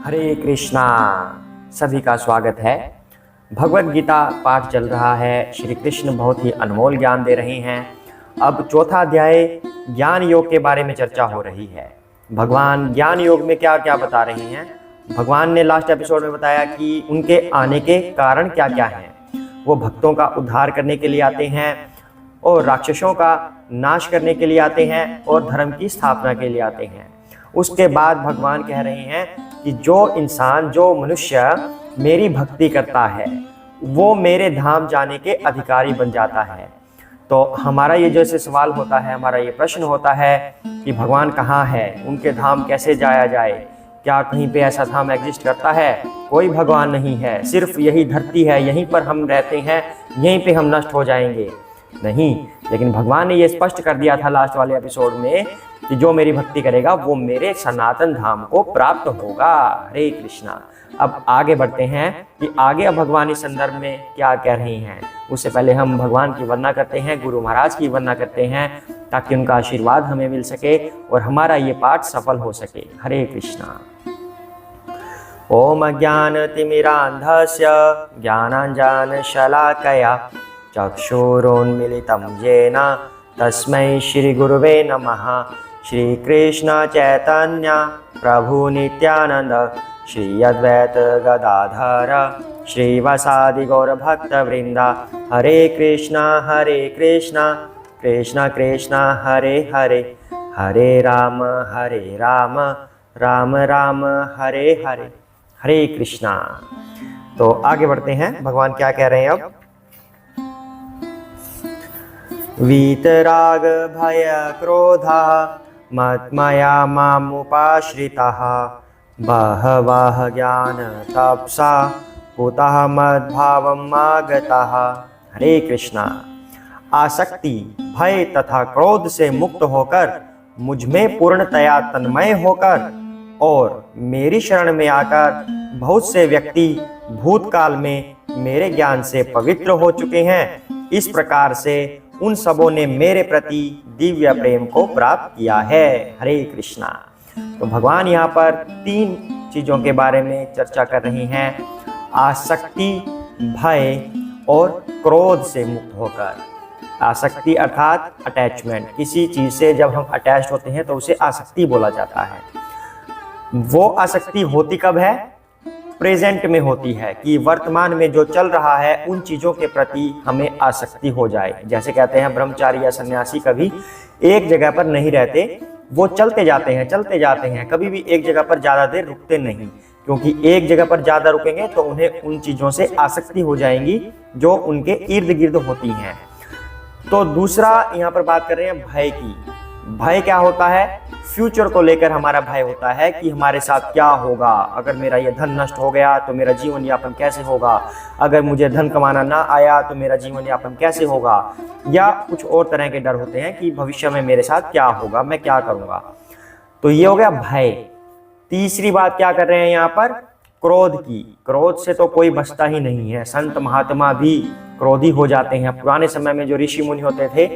हरे कृष्णा। सभी का स्वागत है। भगवत गीता पाठ चल रहा है। श्री कृष्ण बहुत ही अनमोल ज्ञान दे रहे हैं। अब चौथा अध्याय ज्ञान योग के बारे में चर्चा हो रही है। भगवान ज्ञान योग में क्या क्या बता रहे हैं। भगवान ने लास्ट एपिसोड में बताया कि उनके आने के कारण क्या क्या हैं। वो भक्तों का उद्धार करने के लिए आते हैं और राक्षसों का नाश करने के लिए आते हैं और धर्म की स्थापना के लिए आते हैं। उसके बाद भगवान कह रहे हैं कि जो मनुष्य मेरी भक्ति करता है वो मेरे धाम जाने के अधिकारी बन जाता है। तो हमारा ये जैसे सवाल होता है, हमारा ये प्रश्न होता है कि भगवान कहाँ है, उनके धाम कैसे जाया जाए। क्या कहीं पे ऐसा धाम एग्जिस्ट करता है? कोई भगवान नहीं है, सिर्फ यही धरती है, यहीं पर हम रहते हैं, यहीं पे हम नष्ट हो जाएंगे। नहीं, लेकिन भगवान ने ये स्पष्ट कर दिया था लास्ट वाले एपिसोड में कि जो मेरी भक्ति करेगा वो मेरे सनातन धाम को प्राप्त होगा। हरे कृष्णा। अब आगे बढ़ते हैं कि आगे अब भगवान इस संदर्भ में क्या कह रहे हैं। उससे पहले हम भगवान की वंदना करते हैं, गुरु महाराज की वंदना करते हैं, ताकि उनका आशीर्वाद हमें मिल सके और हमारा ये पाठ सफल हो सके। हरे कृष्णा। ओम अज्ञानतिमिरान्धस्य ज्ञानाञ्जनशलाकया चक्षुरुन्मीलितं येन तस्मै श्रीगुरुवे नमः। श्रीकृष्ण चैतन्य प्रभु नित्यानंद श्री अद्वैत गदाधर श्रीवासादि गौरभक्तवृंदा। हरे कृष्णा कृष्ण कृष्ण हरे हरे, हरे राम राम राम हरे हरे। हरे कृष्णा। तो आगे बढ़ते हैं, भगवान क्या कह रहे हैं अब। वीतराग भय क्रोधा मत्मया मामुपाश्रिताः बहवः ज्ञान तपसा कुतः मद्भावम् आगताः। हरे कृष्णा। आसक्ति, भय तथा क्रोध से मुक्त होकर मुझ में पूर्णतया तन्मय होकर और मेरी शरण में आकर बहुत से व्यक्ति भूतकाल में मेरे ज्ञान से पवित्र हो चुके हैं। इस प्रकार से उन सबों ने मेरे प्रति दिव्य प्रेम को प्राप्त किया है। हरे कृष्णा। तो भगवान यहाँ पर 3 चीजों के बारे में चर्चा कर रहे हैं। आसक्ति, भय और क्रोध से मुक्त होकर। आसक्ति अर्थात अटैचमेंट, किसी चीज से जब हम अटैच होते हैं तो उसे आसक्ति बोला जाता है। वो आसक्ति होती कब है? प्रेजेंट में होती है, कि वर्तमान में जो चल रहा है उन चीजों के प्रति हमें आसक्ति हो जाए। जैसे कहते हैं ब्रह्मचारी या सन्यासी कभी एक जगह पर नहीं रहते, वो चलते जाते हैं, कभी भी एक जगह पर ज्यादा देर रुकते नहीं, क्योंकि एक जगह पर ज्यादा रुकेंगे तो उन्हें उन चीजों से आसक्ति हो जाएंगी जो उनके इर्द गिर्द होती हैं। तो दूसरा यहाँ पर बात कर रहे हैं भय की। भय क्या होता है? फ्यूचर को लेकर हमारा भय होता है कि हमारे साथ क्या होगा, अगर मेरा ये धन नष्ट हो गया तो मेरा जीवन यापन कैसे होगा, अगर मुझे धन कमाना ना आया तो मेरा जीवन यापन कैसे होगा, या कुछ और तरह के डर होते हैं कि भविष्य में मेरे साथ क्या होगा, मैं क्या करूंगा। तो ये हो गया भय। तीसरी बात क्या कर रहे हैं यहाँ पर? क्रोध की। क्रोध से तो कोई बचता ही नहीं है, संत महात्मा भी क्रोधी हो जाते हैं। पुराने समय में जो ऋषि मुनि होते थे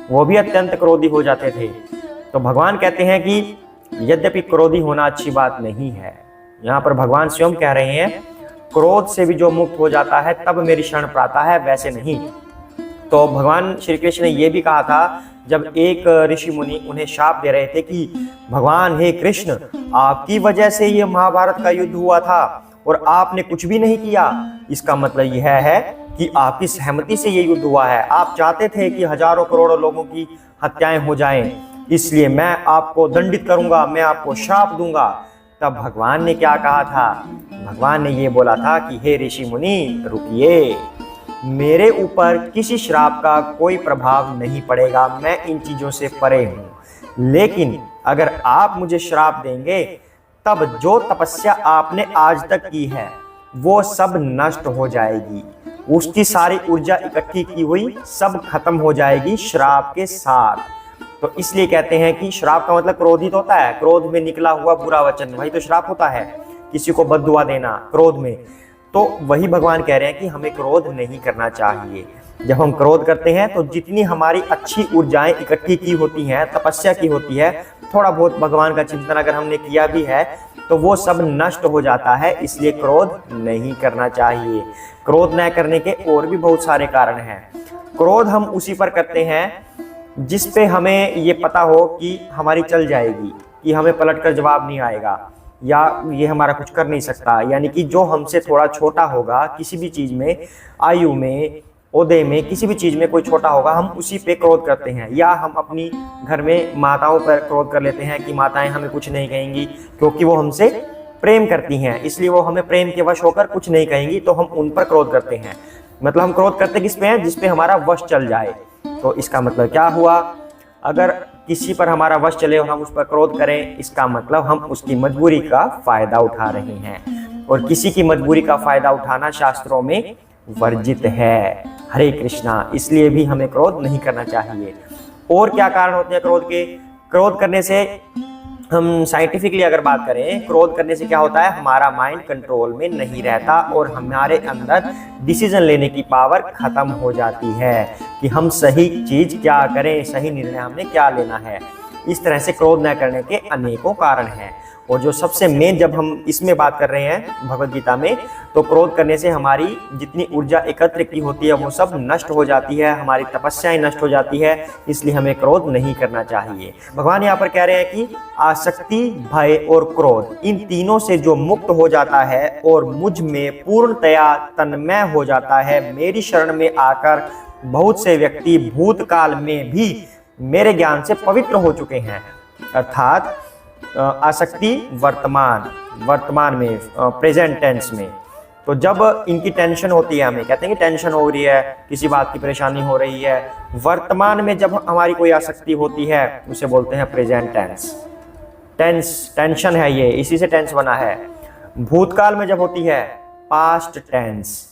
वो भी अत्यंत क्रोधी हो जाते थे। तो भगवान कहते हैं कि यद्यपि क्रोधी होना अच्छी बात नहीं है, यहाँ पर भगवान स्वयं कह रहे हैं क्रोध से भी जो मुक्त हो जाता है तब मेरी शरण पाता है, वैसे नहीं। तो भगवान श्री कृष्ण ने यह भी कहा था, जब एक ऋषि मुनि उन्हें शाप दे रहे थे कि भगवान हे कृष्ण, आपकी वजह से ये महाभारत का युद्ध हुआ था और आपने कुछ भी नहीं किया। इसका मतलब यह है कि आपकी सहमति से ये युद्ध हुआ है। आप चाहते थे कि हजारों करोड़ों लोगों की हत्याएं हो जाएं, इसलिए मैं आपको दंडित करूंगा, मैं आपको श्राप दूंगा। तब भगवान ने क्या कहा था? भगवान ने ये बोला था कि हे ऋषि मुनि रुकिए, मेरे ऊपर किसी श्राप का कोई प्रभाव नहीं पड़ेगा, मैं इन चीजों से परे हूं। लेकिन अगर आप मुझे श्राप देंगे तब जो तपस्या आपने आज तक की है वो सब नष्ट हो जाएगी, उसकी सारी ऊर्जा इकट्ठी की हुई सब खत्म हो जाएगी श्राप के साथ। तो इसलिए कहते हैं कि श्राप का मतलब क्रोधित होता है, क्रोध में निकला हुआ बुरा वचन, वही तो श्राप होता है, किसी को बद्दुआ देना क्रोध में। तो वही भगवान कह रहे हैं कि हमें क्रोध नहीं करना चाहिए। जब हम क्रोध करते हैं तो जितनी हमारी अच्छी ऊर्जाएं इकट्ठी की होती हैं, तपस्या की होती है, थोड़ा बहुत भगवान का चिंतन अगर हमने किया भी है तो वो सब नष्ट हो जाता है। इसलिए क्रोध नहीं करना चाहिए। क्रोध न करने के और भी बहुत सारे कारण हैं। क्रोध हम उसी पर करते हैं जिस पे हमें ये पता हो कि हमारी चल जाएगी, कि हमें पलट कर जवाब नहीं आएगा, या ये हमारा कुछ कर नहीं सकता, यानी कि जो हमसे थोड़ा छोटा होगा किसी भी चीज़ में, आयु में, ओहदे में, किसी भी चीज़ में कोई छोटा होगा, हम उसी पे क्रोध करते हैं। या हम अपनी घर में माताओं पर क्रोध कर लेते हैं कि माताएं हमें कुछ नहीं कहेंगी, क्योंकि वो हमसे प्रेम करती हैं, इसलिए वो हमें प्रेम के वश होकर कुछ नहीं कहेंगी, तो हम उन पर क्रोध करते हैं। मतलब हम क्रोध करते किस पे हैं? जिस पे हमारा वश चल जाए। तो इसका मतलब क्या हुआ? अगर किसी पर हमारा वश चले और हम उस पर क्रोध करें, इसका मतलब हम उसकी मजबूरी का फायदा उठा रहे हैं, और किसी की मजबूरी का फायदा उठाना शास्त्रों में वर्जित है। हरे कृष्णा। इसलिए भी हमें क्रोध नहीं करना चाहिए। और क्या कारण होते हैं क्रोध के? क्रोध करने से, हम साइंटिफिकली अगर बात करें, क्रोध करने से क्या होता है? हमारा माइंड कंट्रोल में नहीं रहता और हमारे अंदर डिसीजन लेने की पावर खत्म हो जाती है कि हम सही चीज क्या करें, सही निर्णय हमने क्या लेना है। इस तरह से क्रोध न करने के अनेकों कारण हैं। और जो सबसे मेन, जब हम इसमें बात कर रहे हैं भगवद गीता में, तो क्रोध करने से हमारी जितनी ऊर्जा एकत्र की होती है वो सब नष्ट हो जाती है, हमारी तपस्याएं नष्ट हो जाती है। इसलिए हमें क्रोध नहीं करना चाहिए। भगवान यहाँ पर कह रहे हैं कि आसक्ति, भय और क्रोध, इन तीनों से जो मुक्त हो जाता है और मुझ में पूर्णतया तन्मय हो जाता है, मेरी शरण में आकर बहुत से व्यक्ति भूतकाल में भी मेरे ज्ञान से पवित्र हो चुके हैं। अर्थात आसक्ति वर्तमान में, प्रेजेंट टेंस में। तो जब इनकी टेंशन होती है, हमें कहते हैं कि टेंशन हो रही है, किसी बात की परेशानी हो रही है, वर्तमान में जब हमारी कोई आसक्ति होती है उसे बोलते हैं प्रेजेंट टेंस। टेंशन है ये, इसी से टेंस बना है। भूतकाल में जब होती है, पास्ट टेंस।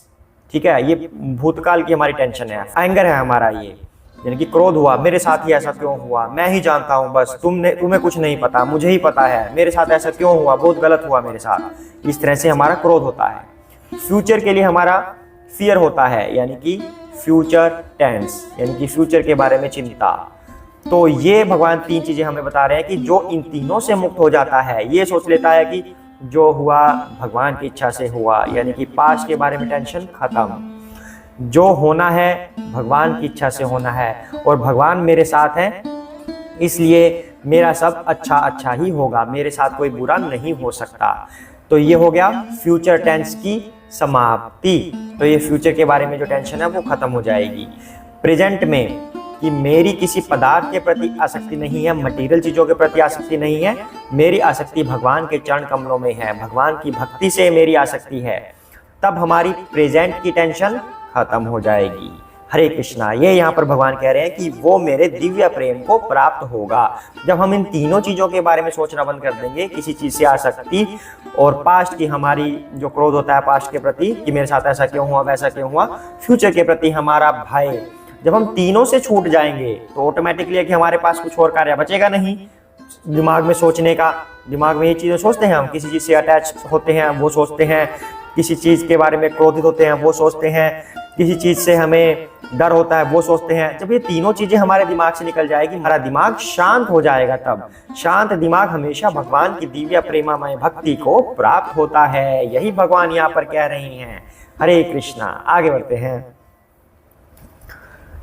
ठीक है, ये भूतकाल की हमारी टेंशन है, एंगर है हमारा ये, यानी कि क्रोध हुआ, मेरे साथ ही ऐसा क्यों हुआ, मैं ही जानता हूँ, बस तुम्हें कुछ नहीं पता, मुझे ही पता है, मेरे साथ ऐसा क्यों हुआ, बहुत गलत हुआ मेरे साथ। इस तरह से हमारा क्रोध होता है। फ्यूचर के लिए हमारा फियर होता है, यानी कि फ्यूचर टेंस, यानी कि फ्यूचर के बारे में चिंता। तो ये भगवान तीन चीजें हमें बता रहे हैं कि जो इन तीनों से मुक्त हो जाता है, ये सोच लेता है कि जो हुआ भगवान की इच्छा से हुआ, यानी कि पास्ट के बारे में टेंशन खत्म, जो होना है भगवान की इच्छा से होना है, और भगवान मेरे साथ हैं, इसलिए मेरा सब अच्छा ही होगा, मेरे साथ कोई बुरा नहीं हो सकता। तो ये हो गया फ्यूचर टेंस की समाप्ति। तो ये फ्यूचर के बारे में जो टेंशन है वो खत्म हो जाएगी। प्रेजेंट में कि मेरी किसी पदार्थ के प्रति आसक्ति नहीं है, मटेरियल चीजों के प्रति आसक्ति नहीं है, मेरी आसक्ति भगवान के चरण कमलों में है, भगवान की भक्ति से मेरी आसक्ति है, तब हमारी प्रेजेंट की टेंशन खत्म हो जाएगी। हरे कृष्णा। ये यहाँ पर भगवान कह रहे हैं कि वो मेरे दिव्य प्रेम को प्राप्त होगा जब हम इन तीनों चीजों के बारे में सोचना बंद कर देंगे, किसी चीज से आसक्ति और पास्ट की हमारी जो क्रोध होता है पास्ट के प्रति कि मेरे साथ ऐसा क्यों हुआ, वैसा क्यों हुआ, फ्यूचर के प्रति हमारा भय, जब हम तीनों से छूट जाएंगे तो ऑटोमेटिकली कि हमारे पास कुछ और कार्य बचेगा नहीं दिमाग में सोचने का। दिमाग में ये चीजें सोचते हैं, हम किसी चीज से अटैच होते हैं वो सोचते हैं, किसी चीज के बारे में क्रोधित होते हैं वो सोचते हैं, किसी चीज से हमें डर होता है वो सोचते हैं। जब ये तीनों चीजें हमारे दिमाग से निकल जाएगी, हमारा दिमाग शांत हो जाएगा। तब शांत दिमाग हमेशा भगवान की दिव्य प्रेमामय भक्ति को प्राप्त होता है। यही भगवान यहाँ पर कह रहे हैं। हरे कृष्णा। आगे बढ़ते हैं।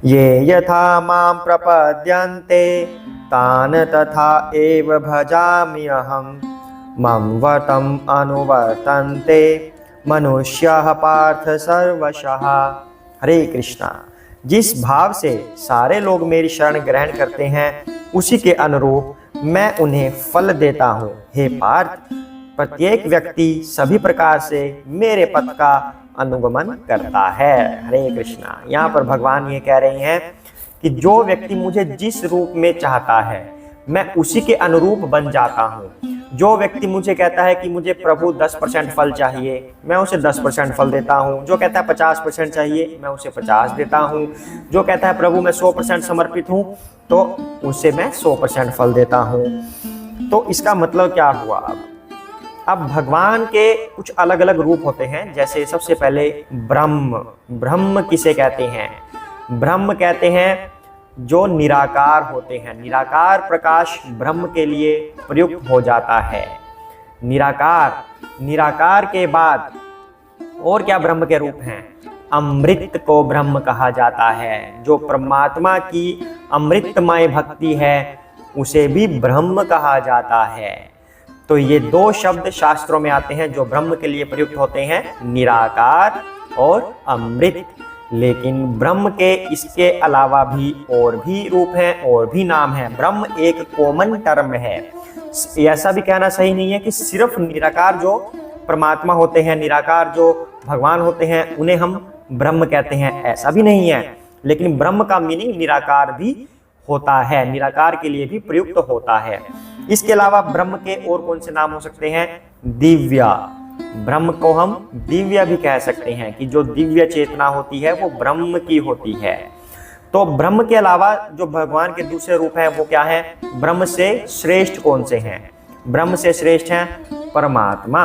ये यथा मां प्रपद्यन्ते तान तथा एव भजामि अहम् मम वर्तम् अनुवर्तन्ते मनुष्याः पार्थ सर्वशः। हरे कृष्णा। जिस भाव से सारे लोग मेरी शरण ग्रहण करते हैं उसी के अनुरूप मैं उन्हें फल देता हूँ। हे पार्थ, प्रत्येक व्यक्ति सभी प्रकार से मेरे पथ का अनुगमन करता है। हरे कृष्णा। यहाँ पर भगवान ये कह रहे हैं कि जो व्यक्ति मुझे जिस रूप में चाहता है मैं उसी के अनुरूप बन जाता हूँ। जो व्यक्ति मुझे कहता है कि मुझे प्रभु 10% फल चाहिए, मैं उसे 10% फल देता हूँ। जो कहता है 50% चाहिए, मैं उसे 50 देता हूँ। जो कहता है प्रभु मैं 100% समर्पित हूँ, तो उसे मैं 100% फल देता हूँ। तो इसका मतलब क्या हुआ? अब भगवान के कुछ अलग अलग रूप होते हैं। जैसे सबसे पहले ब्रह्म किसे कहते हैं? ब्रह्म कहते हैं जो निराकार होते हैं। निराकार प्रकाश ब्रह्म के लिए प्रयुक्त हो जाता है। निराकार। निराकार के बाद और क्या ब्रह्म के रूप हैं? अमृत को ब्रह्म कहा जाता है। जो परमात्मा की अमृतमय भक्ति है उसे भी ब्रह्म कहा जाता है। तो ये दो शब्द शास्त्रों में आते हैं जो ब्रह्म के लिए प्रयुक्त होते हैं, निराकार और अमृत। लेकिन ब्रह्म के इसके अलावा भी और भी रूप हैं और भी नाम हैं। ब्रह्म एक कॉमन टर्म है। ऐसा भी कहना सही नहीं है कि सिर्फ निराकार जो परमात्मा होते हैं, निराकार जो भगवान होते हैं, उन्हें हम ब्रह्म कहते हैं, ऐसा भी नहीं है। लेकिन ब्रह्म का मीनिंग निराकार भी होता है, निराकार के लिए भी प्रयुक्त होता है। इसके अलावा ब्रह्म के और कौन से नाम हो सकते हैं? दिव्या। ब्रह्म को हम दिव्य भी कह सकते हैं कि जो दिव्य चेतना होती है वो ब्रह्म की होती है। तो ब्रह्म के अलावा जो भगवान के दूसरे रूप हैं वो क्या है? ब्रह्म से श्रेष्ठ कौन से हैं? ब्रह्म से श्रेष्ठ हैं परमात्मा।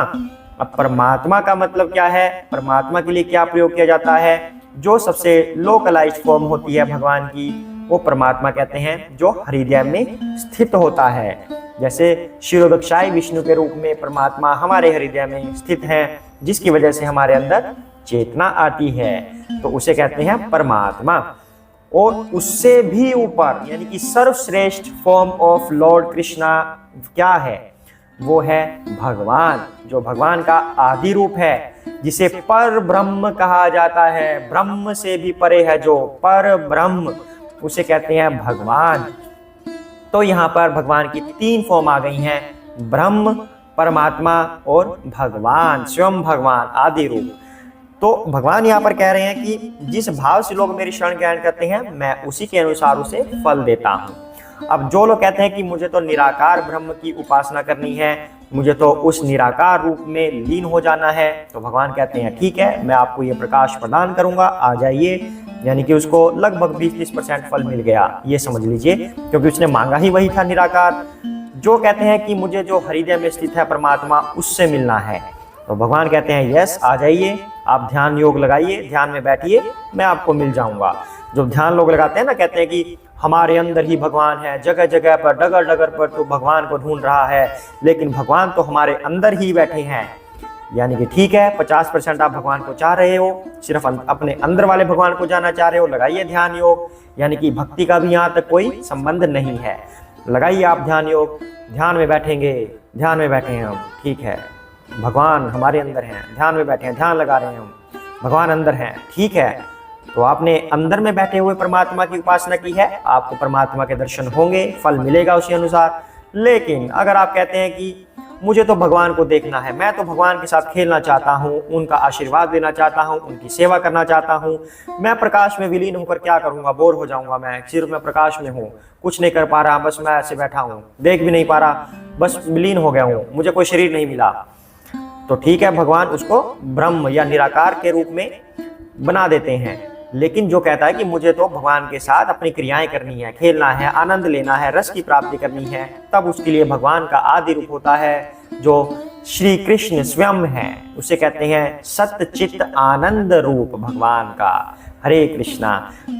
अब परमात्मा का मतलब क्या है? परमात्मा के लिए क्या प्रयोग किया जाता है? जो सबसे लोकलाइज्ड फॉर्म होती है भगवान की, वो परमात्मा कहते हैं, जो हृदय में स्थित होता है। जैसे शिरोदक्षाई विष्णु के रूप में परमात्मा हमारे हृदय में स्थित है, जिसकी वजह से हमारे अंदर चेतना आती है, तो उसे कहते हैं परमात्मा। और उससे भी ऊपर यानी कि सर्वश्रेष्ठ फॉर्म ऑफ लॉर्ड कृष्णा क्या है? वो है भगवान, जो भगवान का आदि रूप है, जिसे पर ब्रह्म कहा जाता है। ब्रह्म से भी परे है जो पर ब्रह्म, उसे कहते हैं भगवान। तो यहाँ पर भगवान की तीन फॉर्म आ गई हैं, ब्रह्म, परमात्मा और भगवान, स्वयं भगवान आदि रूप। तो भगवान यहाँ पर कह रहे हैं कि जिस भाव से लोग मेरी शरण ग्रहण करते हैं मैं उसी के अनुसार उसे फल देता हूँ। अब जो लोग कहते हैं कि मुझे तो निराकार ब्रह्म की उपासना करनी है, मुझे तो उस निराकार रूप में लीन हो जाना है, तो भगवान कहते हैं ठीक है, मैं आपको ये प्रकाश प्रदान करूंगा, आ जाइए। यानी कि उसको लगभग 20-30% फल मिल गया, ये समझ लीजिए, क्योंकि उसने मांगा ही वही था, निराकार। जो कहते हैं कि मुझे जो हृदय में स्थित है परमात्मा उससे मिलना है, तो भगवान कहते हैं यस, आ जाइए, आप ध्यान योग लगाइए, ध्यान में बैठिए, मैं आपको मिल जाऊंगा। जो ध्यान लोग लगाते हैं ना, कहते हैं कि हमारे अंदर ही भगवान है, जगह जगह पर डगर डगर पर तो भगवान को ढूंढ रहा है, लेकिन भगवान तो हमारे अंदर ही बैठे हैं। यानी कि ठीक है, 50% आप भगवान को चाह रहे हो, सिर्फ अपने अंदर वाले भगवान को जाना चाह रहे हो, लगाइए ध्यान योग। यानी कि भक्ति का भी यहाँ तक कोई संबंध नहीं है, लगाइए आप ध्यान योग, ध्यान में बैठेंगे, ध्यान में बैठे हैं हम, ठीक है, भगवान हमारे अंदर हैं, ध्यान में बैठे हैं, ध्यान लगा रहे हैं हम, भगवान अंदर हैं, ठीक है। तो आपने अंदर में बैठे हुए परमात्मा की उपासना की है, आपको परमात्मा के दर्शन होंगे, फल मिलेगा उसी अनुसार। लेकिन अगर आप कहते हैं कि मुझे तो भगवान को देखना है, मैं तो भगवान के साथ खेलना चाहता हूँ, उनका आशीर्वाद लेना चाहता हूँ, उनकी सेवा करना चाहता हूँ, मैं प्रकाश में विलीन होकर क्या करूँगा, बोर हो जाऊँगा, मैं सिर्फ मैं प्रकाश में हूँ, कुछ नहीं कर पा रहा, बस मैं ऐसे बैठा हूँ, देख भी नहीं पा रहा, बस विलीन हो गया हूँ, मुझे कोई शरीर नहीं मिला, तो ठीक है, भगवान उसको ब्रह्म या निराकार के रूप में बना देते हैं। लेकिन जो कहता है कि मुझे तो भगवान के साथ अपनी क्रियाएं करनी है, खेलना है, आनंद लेना है, रस की प्राप्ति करनी है, तब उसके लिए भगवान का आदि रूप होता है जो श्री कृष्ण स्वयं है, उसे कहते हैं सत्य चित्त आनंद रूप भगवान का। हरे कृष्णा।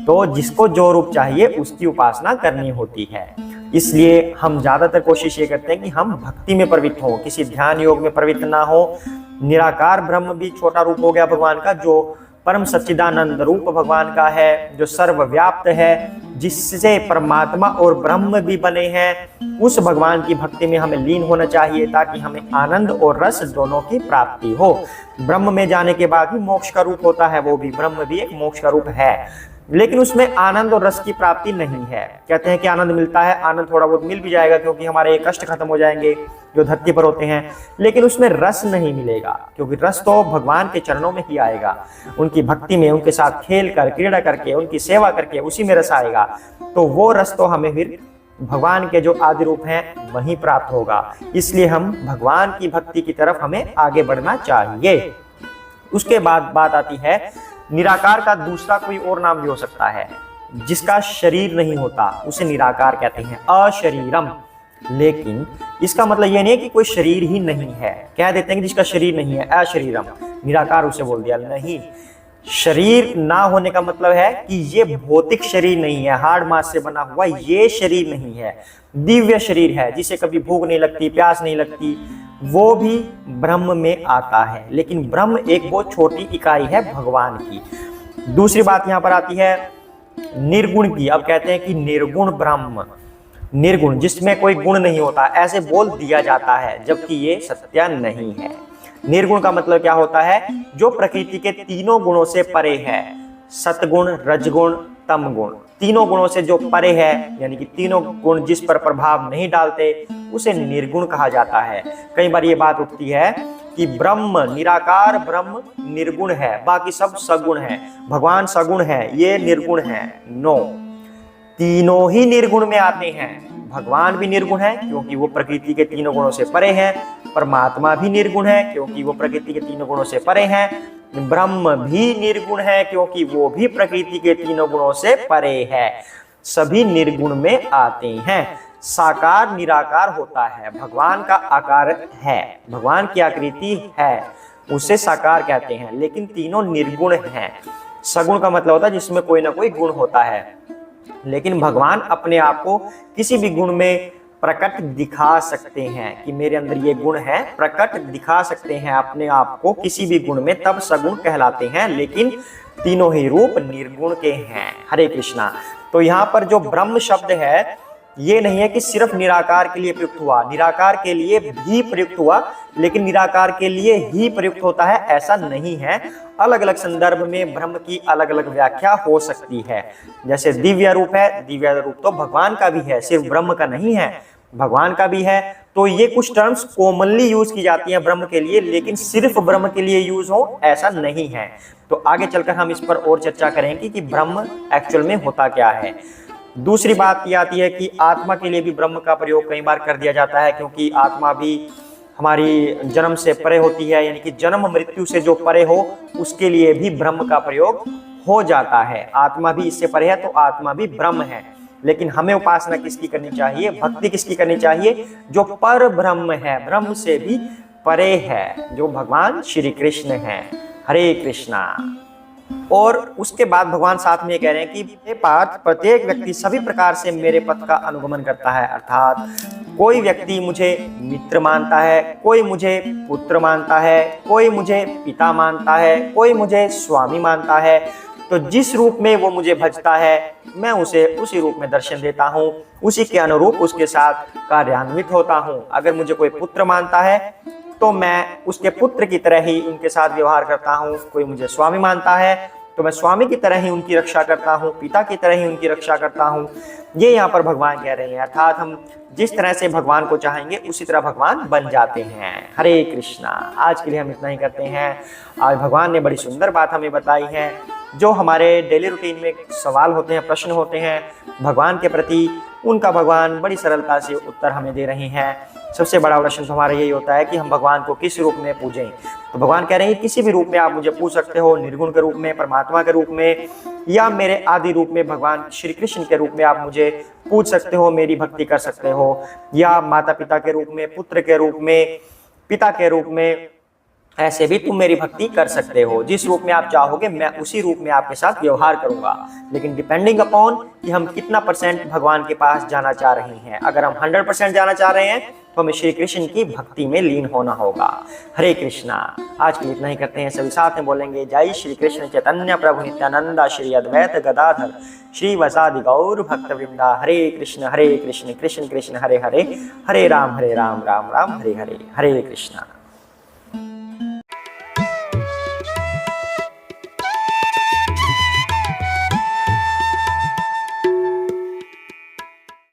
तो जिसको जो रूप चाहिए उसकी उपासना करनी होती है। इसलिए हम ज्यादातर कोशिश ये करते हैं कि हम भक्ति में प्रवृत्त हों, किसी ध्यान योग में प्रवृत्त ना हो। निराकार ब्रह्म भी छोटा रूप हो गया भगवान का, जो परम सच्चिदानंद रूप भगवान का है, जो सर्वव्याप्त है, जिससे परमात्मा और ब्रह्म भी बने हैं। उस भगवान की भक्ति में हमें लीन होना चाहिए ताकि हमें आनंद और रस दोनों की प्राप्ति हो। ब्रह्म में जाने के बाद भी मोक्ष का रूप होता है, वो भी ब्रह्म भी एक मोक्ष का रूप है, लेकिन उसमें आनंद और रस की प्राप्ति नहीं है। कहते हैं कि आनंद मिलता है, आनंद थोड़ा बहुत मिल भी जाएगा क्योंकि हमारे कष्ट खत्म हो जाएंगे जो धरती पर होते हैं, लेकिन उसमें रस नहीं मिलेगा, क्योंकि रस तो भगवान के चरणों में ही आएगा, उनकी भक्ति में, उनके साथ खेल कर, क्रीड़ा करके, उनकी सेवा करके, उसी में रस आएगा। तो वो रस तो हमें फिर भगवान के जो आदि रूप हैं वहीं प्राप्त होगा। इसलिए हम भगवान की भक्ति की तरफ हमें आगे बढ़ना चाहिए। उसके बाद बात आती है निराकार का दूसरा कोई और नाम भी हो सकता है, जिसका शरीर नहीं होता, उसे निराकार कहते हैं, अशरीरम। लेकिन इसका मतलब यह नहीं है कि कोई शरीर ही नहीं है, कह देते हैं कि जिसका शरीर नहीं है, अशरीरम, निराकार उसे बोल दिया। नहीं, शरीर ना होने का मतलब है कि ये भौतिक शरीर नहीं है, हार्ड मास से बना हुआ ये शरीर नहीं है, दिव्य शरीर है, जिसे कभी भूख नहीं लगती, प्यास नहीं लगती, वो भी ब्रह्म में आता है, लेकिन ब्रह्म एक बहुत छोटी इकाई है भगवान की। दूसरी बात यहाँ पर आती है निर्गुण की। अब कहते हैं कि निर्गुण ब्रह्म, निर्गुण जिसमें कोई गुण नहीं होता, ऐसे बोल दिया जाता है, जबकि ये सत्य नहीं है। निर्गुण का मतलब क्या होता है? जो प्रकृति के तीनों गुणों से परे है, सतगुण, रजगुण, तम गुण, तीनों गुणों से जो परे है, यानी कि तीनों गुण जिस पर प्रभाव नहीं डालते, उसे निर्गुण कहा जाता है। कई बार ये बात उठती है कि ब्रह्म, निराकार ब्रह्म निर्गुण है, बाकी सब सगुण है, भगवान सगुण है, ये निर्गुण है। नो, तीनों ही निर्गुण में आते हैं। भगवान भी निर्गुण है क्योंकि वो प्रकृति के तीनों गुणों से परे हैं, परमात्मा भी निर्गुण है क्योंकि वो प्रकृति के तीनों गुणों से परे हैं, ब्रह्म भी निर्गुण है क्योंकि वो भी प्रकृति के तीनों गुणों से परे है। सभी निर्गुण में आते हैं। साकार निराकार होता है, भगवान का आकार है, भगवान की आकृति है, उसे साकार कहते हैं, लेकिन तीनों निर्गुण हैं। सगुण का मतलब होता है जिसमें कोई ना कोई गुण होता है, लेकिन भगवान अपने आप को किसी भी गुण में प्रकट दिखा सकते हैं कि मेरे अंदर ये गुण है, प्रकट दिखा सकते हैं अपने आप को किसी भी गुण में, तब सगुण कहलाते हैं, लेकिन तीनों ही रूप निर्गुण के हैं। हरे कृष्णा। तो यहाँ पर जो ब्रह्म शब्द है, ये नहीं है कि सिर्फ निराकार के लिए प्रयुक्त हुआ, निराकार के लिए भी प्रयुक्त हुआ, लेकिन निराकार के लिए ही प्रयुक्त होता है ऐसा नहीं है। अलग अलग संदर्भ में ब्रह्म की अलग अलग व्याख्या हो सकती है। जैसे दिव्य रूप है, दिव्य रूप तो भगवान का भी है, सिर्फ ब्रह्म का नहीं है, भगवान का भी है। तो ये कुछ टर्म्स कॉमनली यूज की जाती हैं ब्रह्म के लिए, लेकिन सिर्फ ब्रह्म के लिए यूज हो ऐसा नहीं है। तो आगे चलकर हम इस पर और चर्चा करेंगे कि ब्रह्म एक्चुअल में होता क्या है। दूसरी बात ये आती है कि आत्मा के लिए भी ब्रह्म का प्रयोग कई बार कर दिया जाता है, क्योंकि आत्मा भी हमारी जन्म से परे होती है, यानी कि जन्म मृत्यु से जो परे हो उसके लिए भी ब्रह्म का प्रयोग हो जाता है। आत्मा भी इससे परे है तो आत्मा भी ब्रह्म है, लेकिन हमें उपासना किसकी करनी चाहिए, भक्ति किसकी करनी चाहिए? जो पर ब्रह्म है, ब्रह्म से भी परे है, जो भगवान श्री कृष्ण है। हरे कृष्णा। और उसके बाद भगवान साथ में कह रहे हैं कि हे पार्थ, प्रत्येक व्यक्ति सभी प्रकार से मेरे पथ का अनुगमन करता है, अर्थात कोई व्यक्ति मुझे मित्र मानता है, कोई मुझे पुत्र मानता है, कोई मुझे पिता मानता है, कोई मुझे स्वामी मानता है। तो जिस रूप में वो मुझे भजता है, मैं उसे उसी रूप में दर्शन देता हूँ, उसी के अनुरूप उसके साथ कार्यान्वित होता हूँ। अगर मुझे कोई पुत्र मानता है तो मैं उसके पुत्र की तरह ही उनके साथ व्यवहार करता हूँ। कोई मुझे स्वामी मानता है तो मैं स्वामी की तरह ही उनकी रक्षा करता हूँ, पिता की तरह ही उनकी रक्षा करता हूँ। ये यहाँ पर भगवान कह रहे हैं, अर्थात हम जिस तरह से भगवान को चाहेंगे उसी तरह भगवान बन जाते हैं। हरे कृष्णा। आज के लिए हम इतना ही करते हैं। आज भगवान ने बड़ी सुंदर बात हमें बताई है। जो हमारे डेली रूटीन में सवाल होते हैं, प्रश्न होते हैं भगवान के प्रति, उनका भगवान बड़ी सरलता से उत्तर हमें दे रहे हैं। सबसे बड़ा प्रश्न तो हमारा यही होता है कि हम भगवान को किस रूप में पूजें। तो भगवान कह रहे हैं किसी भी रूप में आप मुझे पूज सकते हो, निर्गुण के रूप में, परमात्मा के रूप में, या मेरे आदि रूप में भगवान श्री कृष्ण के रूप में आप मुझे पूज सकते हो, मेरी भक्ति कर सकते हो, या माता पिता के रूप में, पुत्र के रूप में, पिता के रूप में, ऐसे भी तुम मेरी भक्ति कर सकते हो। जिस रूप में आप चाहोगे मैं उसी रूप में आपके साथ व्यवहार करूंगा, लेकिन डिपेंडिंग अपॉन कि हम कितना % भगवान के पास जाना चाह रहे हैं। अगर हम 100% जाना चाह रहे हैं तो हमें श्री कृष्ण की भक्ति में लीन होना होगा। हरे कृष्णा। आज के लिए इतना ही करते हैं। सभी साथ में बोलेंगे जय श्री कृष्ण चैतन्य प्रभु नित्यानंदा श्री अद्वैत गदाधर श्री वसादि गौर भक्त वृंदा। हरे कृष्ण कृष्ण कृष्ण हरे हरे, हरे राम राम राम हरे हरे। हरे कृष्णा।